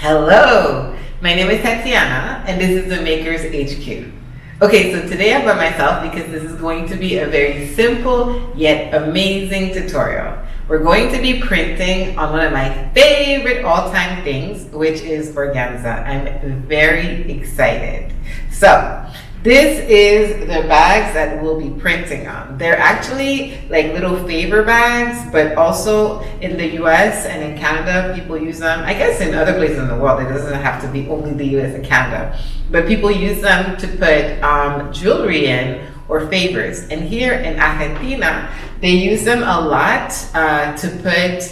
Hello, my name is Tatiana and this is the Makers HQ. Okay, so today I'm by myself because this is going to be a very simple yet amazing tutorial. We're going to be printing on one of my favorite all-time things, which is organza. I'm very excited. So, this is the bags that we'll be printing on. They're actually like little favor bags, but also in the US and in Canada, people use them. I guess in other places in the world, it doesn't have to be only the US and Canada, but people use them to put jewelry in or favors. And here in Argentina, they use them a lot to put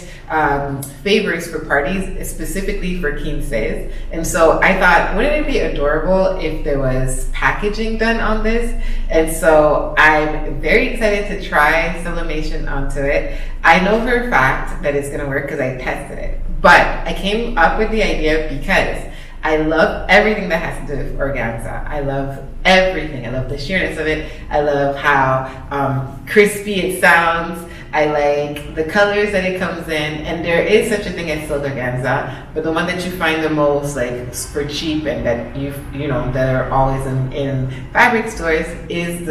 favors for parties, specifically for quinces. And so I thought, wouldn't it be adorable if there was packaging done on this? And so I'm very excited to try sublimation onto it. I know for a fact that it's gonna work because I tested it. But I came up with the idea because I love everything that has to do with organza. I love everything. I love the sheerness of it. I love how crispy it sounds. I like the colors that it comes in, and there is such a thing as silk organza, but the one that you find the most like for cheap and that you know that are always in fabric stores is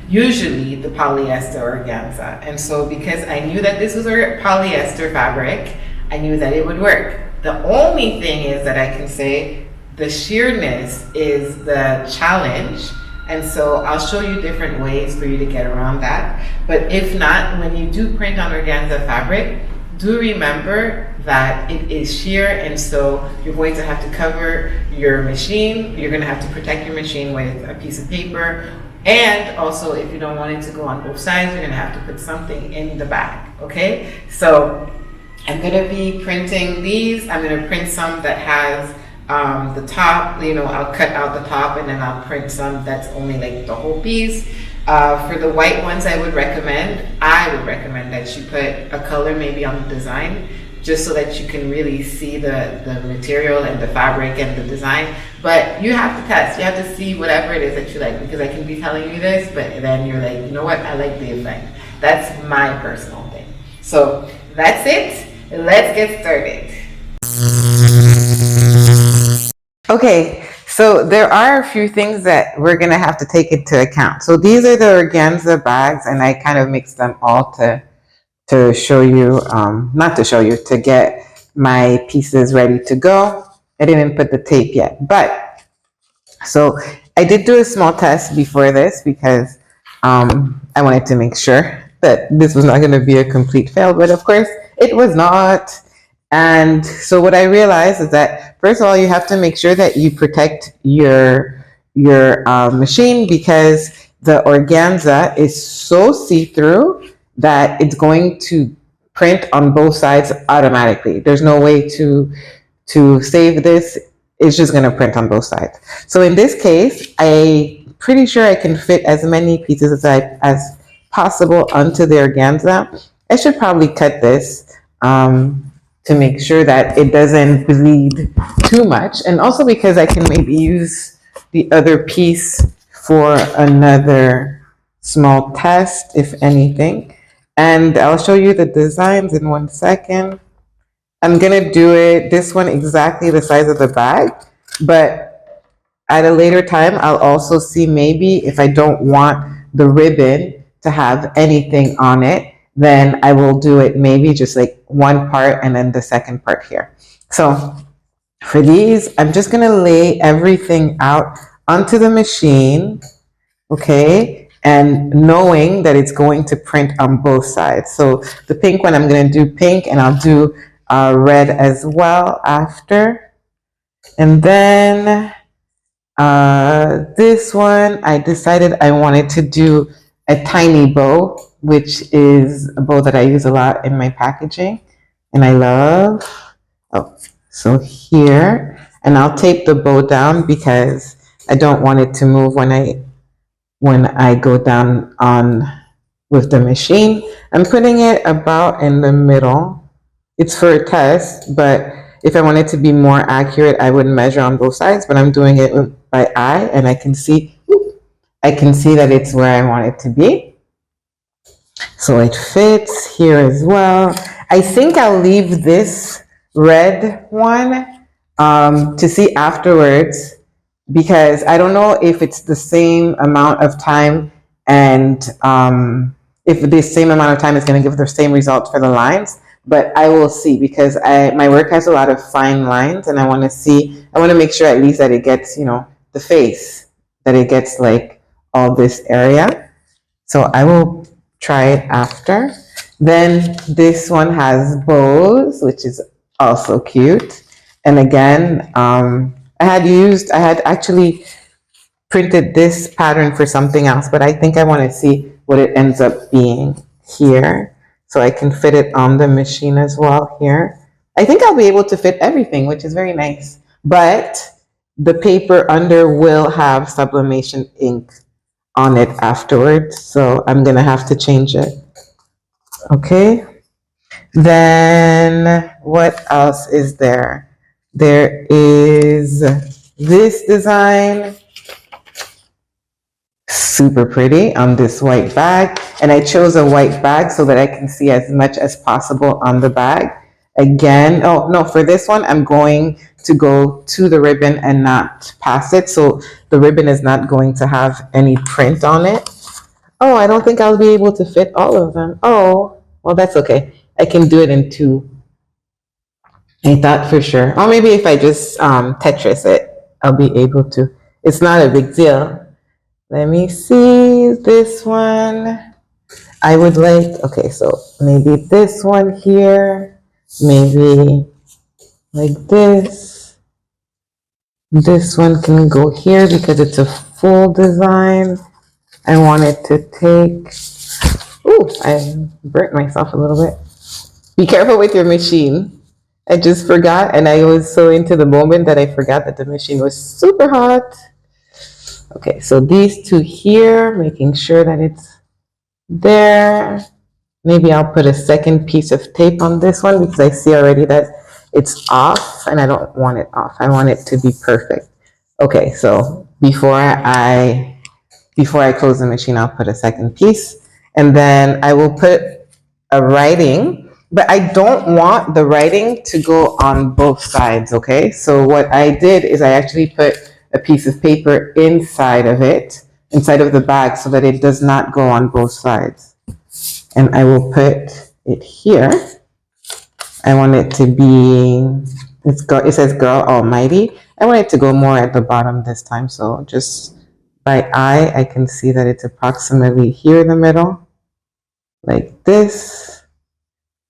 usually the polyester organza. And so because I knew that this was a polyester fabric, I knew that it would work. The only thing is that I can say the sheerness is the challenge. And so I'll show you different ways for you to get around that. But if not, when you do print on organza fabric, do remember that it is sheer, and so you're going to have to cover your machine. You're going to have to protect your machine with a piece of paper. And also, if you don't want it to go on both sides, you're going to have to put something in the bag, okay? So I'm going to be printing these. I'm going to print some that has the top, I'll cut out the top and then I'll print some that's only like the whole piece. For the white ones, I would recommend that you put a color maybe on the design, just so that you can really see the material and the fabric and the design. But you have to test, you have to see whatever it is that you like, because I can be telling you this, but then you're like, you know what, I like the effect. That's my personal thing. So that's it, let's get started. Okay, so there are a few things that we're gonna have to take into account. So these are the organza bags, and I kind of mixed them all to show you, not to show you, to get my pieces ready to go. I didn't put the tape yet, but so I did do a small test before this because I wanted to make sure that this was not gonna be a complete fail, but of course it was not. And so what I realized is that, first of all, you have to make sure that you protect your machine, because the organza is so see-through that it's going to print on both sides automatically. There's no way to save this. It's just going to print on both sides. So in this case, I'm pretty sure I can fit as many pieces as possible onto the organza. I should probably cut this to make sure that it doesn't bleed too much. And also because I can maybe use the other piece for another small test, if anything. And I'll show you the designs in 1 second. I'm gonna do this one exactly the size of the bag, but at a later time, I'll also see maybe if I don't want the ribbon to have anything on it, then I will do it maybe just like one part and then the second part here. So for these, I'm just gonna lay everything out onto the machine, okay? And knowing that it's going to print on both sides. So the pink one, I'm gonna do pink, and I'll do red as well after. And then this one, I decided I wanted to do a tiny bow, which is a bow that I use a lot in my packaging and I love. Oh, so here, and I'll tape the bow down because I don't want it to move when I go down on with the machine. I'm putting it about in the middle. It's for a test, but if I wanted to be more accurate, I would measure on both sides, but I'm doing it by eye, and I can see that it's where I want it to be. So it fits here as well. I think I'll leave this red one to see afterwards, because I don't know if it's the same amount of time, and if the same amount of time is going to give the same results for the lines. But I will see, because my work has a lot of fine lines, and I want to see. I want to make sure at least that it gets, the face, that it gets like all this area. So I will try it after. Then this one has bows, which is also cute. And again, I had actually printed this pattern for something else, but I think I want to see what it ends up being here. So I can fit it on the machine as well here. I think I'll be able to fit everything, which is very nice. But the paper under will have sublimation ink on it afterwards, so I'm gonna have to change it. Okay. Then what else is there? There is this design, super pretty, on this white bag. And I chose a white bag so that I can see as much as possible on the bag. Again, oh no, for this one, I'm going to go to the ribbon and not past it. So the ribbon is not going to have any print on it. Oh, I don't think I'll be able to fit all of them. Oh, well, that's okay. I can do it in two. I thought for sure. Or maybe if I just Tetris it, I'll be able to. It's not a big deal. Let me see this one. I would like, okay, so maybe this one here, maybe like this. This one can go here because it's a full design. I want it to take, ooh, I burnt myself a little bit. Be careful with your machine. I just forgot, and I was so into the moment that I forgot that the machine was super hot. Okay, so these two here, making sure that it's there. Maybe I'll put a second piece of tape on this one because I see already that it's off, and I don't want it off. I want it to be perfect. Okay, so before I close the machine, I'll put a second piece, and then I will put a writing, but I don't want the writing to go on both sides, okay? So what I did is I actually put a piece of paper inside of it, inside of the bag, so that it does not go on both sides. And I will put it here. I want it to be, it says Girl Almighty. I want it to go more at the bottom this time, so just by eye, I can see that it's approximately here in the middle, like this.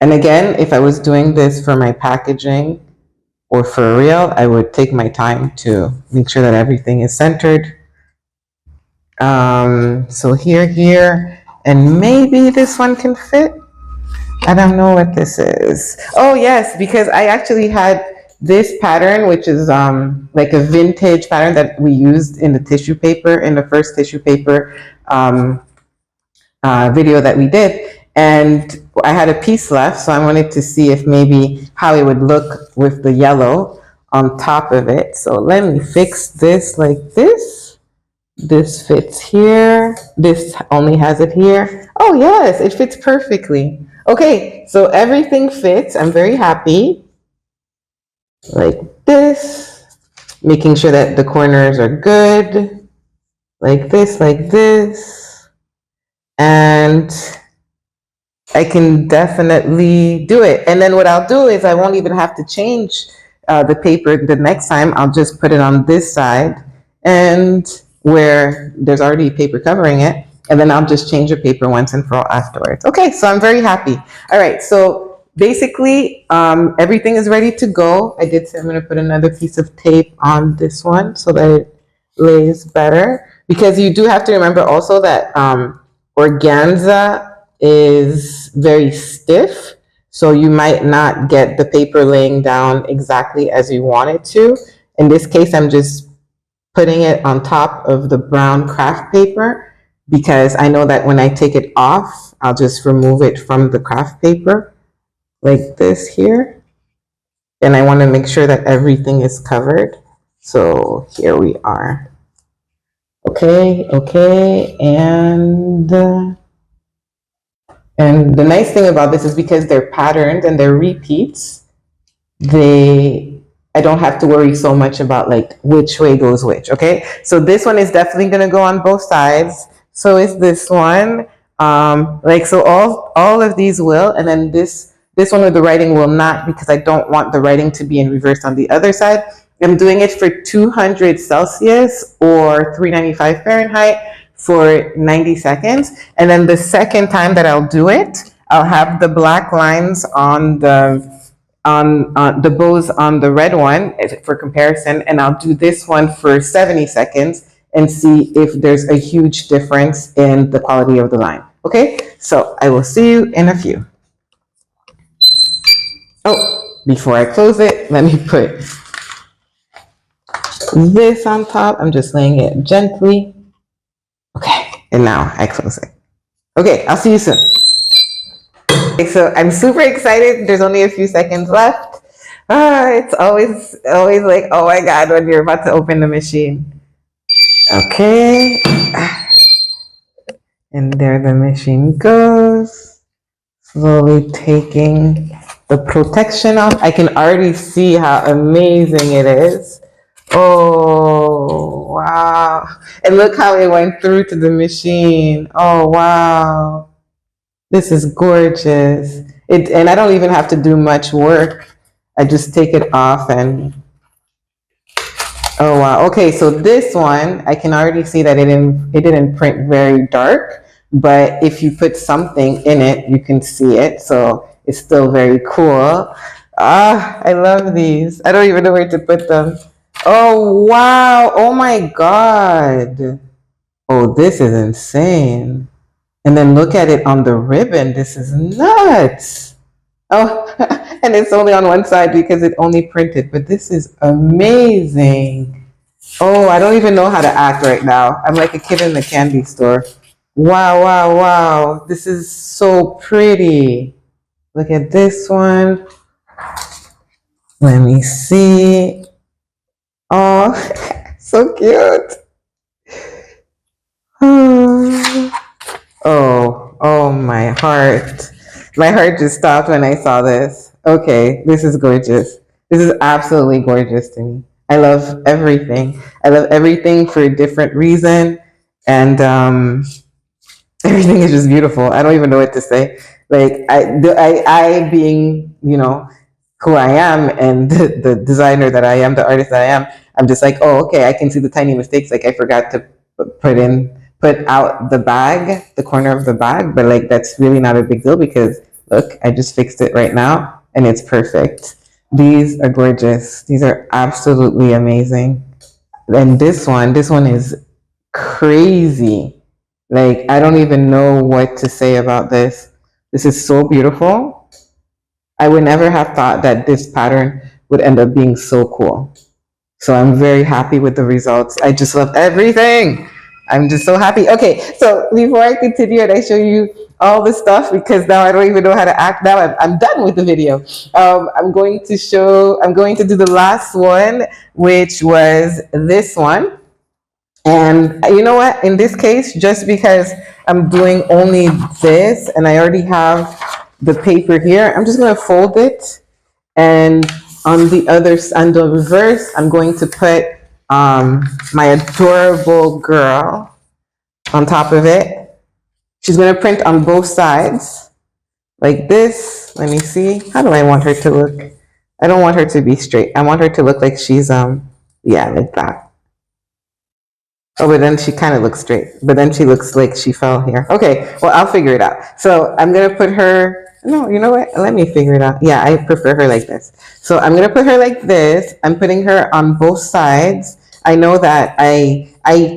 And again, if I was doing this for my packaging or for real, I would take my time to make sure that everything is centered. So here, and maybe this one can fit. I don't know what this is. Oh yes, because I actually had this pattern, which is like a vintage pattern that we used in the tissue paper, in the first tissue paper video that we did. And I had a piece left, so I wanted to see if maybe how it would look with the yellow on top of it. So let me fix this like this. This fits here. This only has it here. Oh yes, it fits perfectly. Okay, so everything fits. I'm very happy. Like this. Making sure that the corners are good. Like this, like this. And I can definitely do it. And then what I'll do is I won't even have to change the paper the next time. I'll just put it on this side, and where there's already paper covering it, and then I'll just change the paper once and for all afterwards. Okay, so I'm very happy. All right, so basically everything is ready to go. I did say I'm going to put another piece of tape on this one so that it lays better, because you do have to remember also that organza is very stiff, so you might not get the paper laying down exactly as you want it to. In this case, I'm just putting it on top of the brown Kraft paper because I know that when I take it off, I'll just remove it from the Kraft paper like this here. And I want to make sure that everything is covered. So here we are. Okay, and the nice thing about this is because they're patterned and they're repeats, I don't have to worry so much about like which way goes which. Okay, so this one is definitely going to go on both sides. So is this one. Like so, all of these will, and then this one with the writing will not, because I don't want the writing to be in reverse on the other side. I'm doing it for 200 Celsius or 395 Fahrenheit for 90 seconds. And then the second time that I'll do it, I'll have the black lines on the bows on the red one for comparison, and I'll do this one for 70 seconds and see if there's a huge difference in the quality of the line. Okay, so I will see you in a few. Oh, before I close it, let me put this on top. I'm just laying it gently. Okay, and now I close it. Okay, I'll see you soon. Okay, so I'm super excited. There's only a few seconds left. It's always like, oh my God, when you're about to open the machine. Okay. And there the machine goes. Slowly taking the protection off. I can already see how amazing it is. Oh, wow. And look how it went through to the machine. Oh, wow. This is gorgeous. And I don't even have to do much work. I just take it off and, oh wow. Okay, so this one, I can already see that it didn't print very dark, but if you put something in it, you can see it. So it's still very cool. Ah, I love these. I don't even know where to put them. Oh wow. Oh my God. Oh, this is insane. And then look at it on the ribbon. This is nuts. Oh, and it's only on one side because it only printed, but this is amazing. Oh, I don't even know how to act right now. I'm like a kid in the candy store. Wow, wow, wow. This is so pretty. Look at this one. Let me see. Oh, so cute. Oh, my heart. My heart just stopped when I saw this. Okay, this is gorgeous. This is absolutely gorgeous to me. I love everything. I love everything for a different reason. And everything is just beautiful. I don't even know what to say. Like, I being, who I am and the designer that I am, the artist that I am, I'm just like, oh, okay, I can see the tiny mistakes. Like I forgot to put out the bag, the corner of the bag, but like that's really not a big deal because look, I just fixed it right now and it's perfect. These are gorgeous. These are absolutely amazing. And this one is crazy. Like I don't even know what to say about this. This is so beautiful. I would never have thought that this pattern would end up being so cool. So I'm very happy with the results. I just love everything. I'm just so happy. Okay, so before I continue and I show you all the stuff, because now I don't even know how to act. Now I'm done with the video. I'm going to do the last one, which was this one. And you know what? In this case, just because I'm doing only this and I already have the paper here, I'm just going to fold it. And on the reverse, I'm going to put my adorable girl on top of it. She's going to print on both sides like this. Let me see. How do I want her to look? I don't want her to be straight. I want her to look like she's, yeah, like that. Oh, but then she kind of looks straight. But then she looks like she fell here. Okay, well, I'll figure it out. So I'm going to put her, no, you know what? Let me figure it out. Yeah, I prefer her like this. So I'm going to put her like this. I'm putting her on both sides. I know that I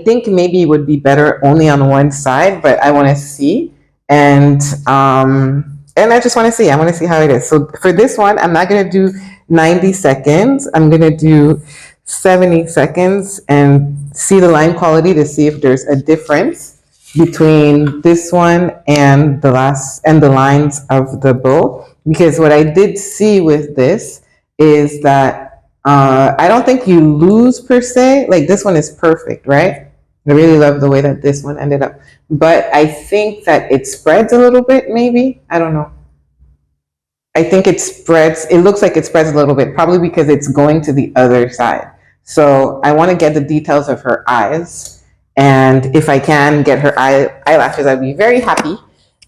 think maybe it would be better only on one side, but I want to see. And I just want to see. I want to see how it is. So for this one, I'm not going to do 90 seconds. I'm going to do 70 seconds and see the line quality to see if there's a difference between this one and the lines of the bow. Because what I did see with this is that I don't think you lose per se. Like this one is perfect, right? I really love the way that this one ended up. But I think that it spreads a little bit, maybe. I don't know. I think it spreads, it looks like it spreads a little bit, probably because it's going to the other side. So I want to get the details of her eyes. And if I can get her eyelashes, I'd be very happy.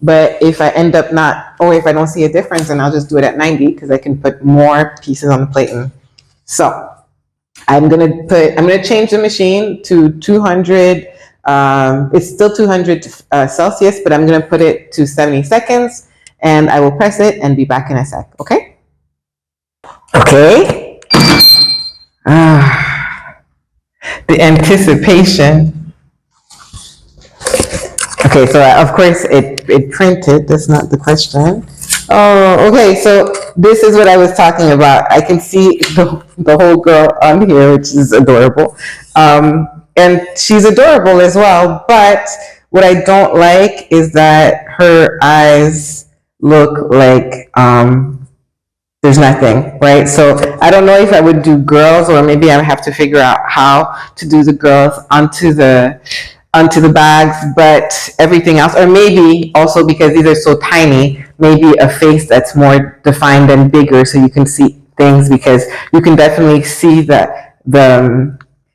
But if I end up not, or if I don't see a difference, then I'll just do it at 90 because I can put more pieces on the plate. So I'm gonna change the machine to 200. It's still 200 Celsius, but I'm gonna put it to 70 seconds, and I will press it and be back in a sec. Okay. Okay. The anticipation. Okay, so of course it printed. That's not the question. Oh, okay. So this is what I was talking about. I can see the whole girl on here, which is adorable, and she's adorable as well. But what I don't like is that her eyes look like there's nothing, right? So I don't know if I would do girls, or maybe I have to figure out how to do the girls onto the bags, but everything else, or maybe also because these are so tiny, maybe a face that's more defined and bigger, so you can see things, because you can definitely see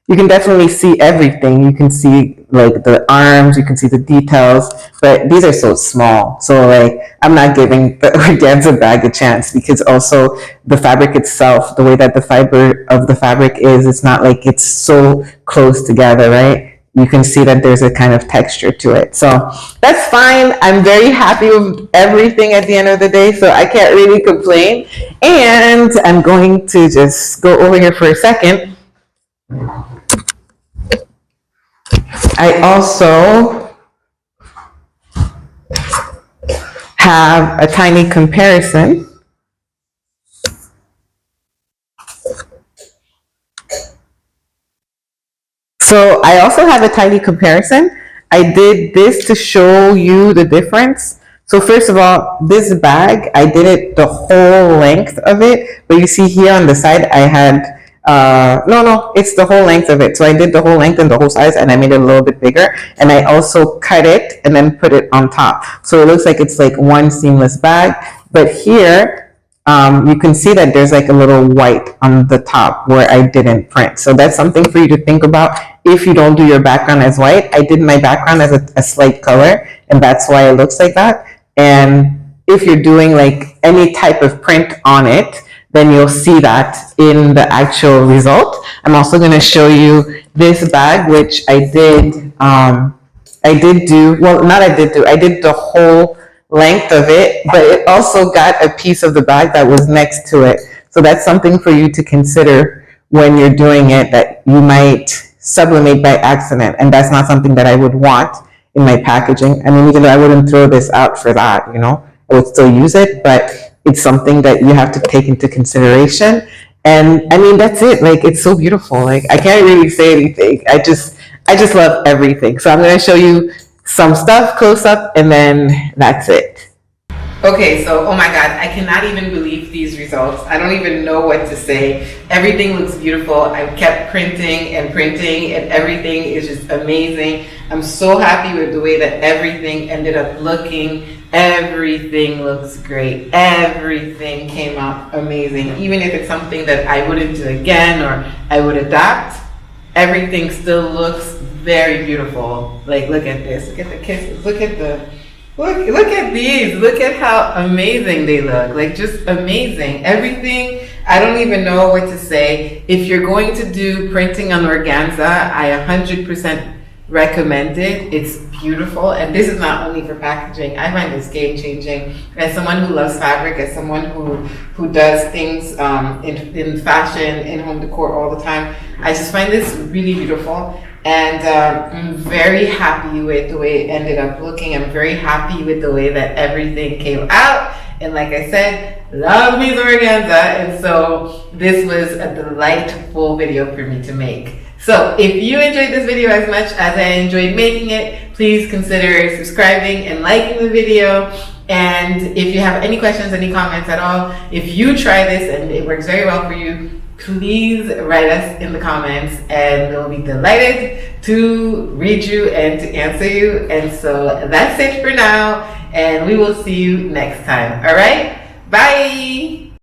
you can definitely see everything. You can see like the arms, you can see the details, but these are so small. So like, I'm not giving the organza bag a chance, because also the fabric itself, the way that the fiber of the fabric is, it's not like it's so close together, right? You can see that there's a kind of texture to it. So that's fine. I'm very happy with everything at the end of the day, so I can't really complain. And I'm going to just go over here for a second. I also have a tiny comparison. So I also have a tiny comparison. I did this to show you the difference. So first of all, this bag, I did it the whole length of it, but you see here on the side, I had, no, it's the whole length of it. So I did the whole length and the whole size, and I made it a little bit bigger, and I also cut it and then put it on top. So it looks like it's like one seamless bag, but here, you can see that there's like a little white on the top where I didn't print. So that's something for you to think about if you don't do your background as white. I did my background as a slight color, and that's why it looks like that. And if you're doing like any type of print on it, then you'll see that in the actual result. I'm also going to show you this bag, which I did the whole length of it, but it also got a piece of the bag that was next to it. So that's something for you to consider when you're doing it, that you might sublimate by accident, and that's not something that I would want in my packaging. I mean, even though I wouldn't throw this out for that, you know, I would still use it, but it's something that you have to take into consideration. And I mean, that's it. Like, it's so beautiful. Like, I can't really say anything. I just love everything. So I'm going to show you some stuff close up, and then that's it. Okay, so oh my god, I cannot even believe these results. I don't even know what to say. Everything looks beautiful. I've kept printing and printing, and everything is just amazing. I'm so happy with the way that everything ended up looking. Everything looks great. Everything came out amazing. Even if it's something that I wouldn't do again or I would adapt, everything still looks very beautiful. Like, look at this. Look at the kisses. Look at these. Look at how amazing they look. Like, just amazing. Everything, I don't even know what to say. If you're going to do printing on organza, I 100% recommend it. It's beautiful, and this is not only for packaging. I find this game changing. As someone who loves fabric, as someone who does things in fashion, in home decor all the time, I just find this really beautiful. And I'm very happy with the way it ended up looking. I'm very happy with the way that everything came out. And like I said, love me some organza. And so this was a delightful video for me to make. So if you enjoyed this video as much as I enjoyed making it, please consider subscribing and liking the video. And if you have any questions, any comments at all, if you try this and it works very well for you, please write us in the comments, and we'll be delighted to read you and to answer you. And so that's it for now, and we will see you next time. All right? Bye!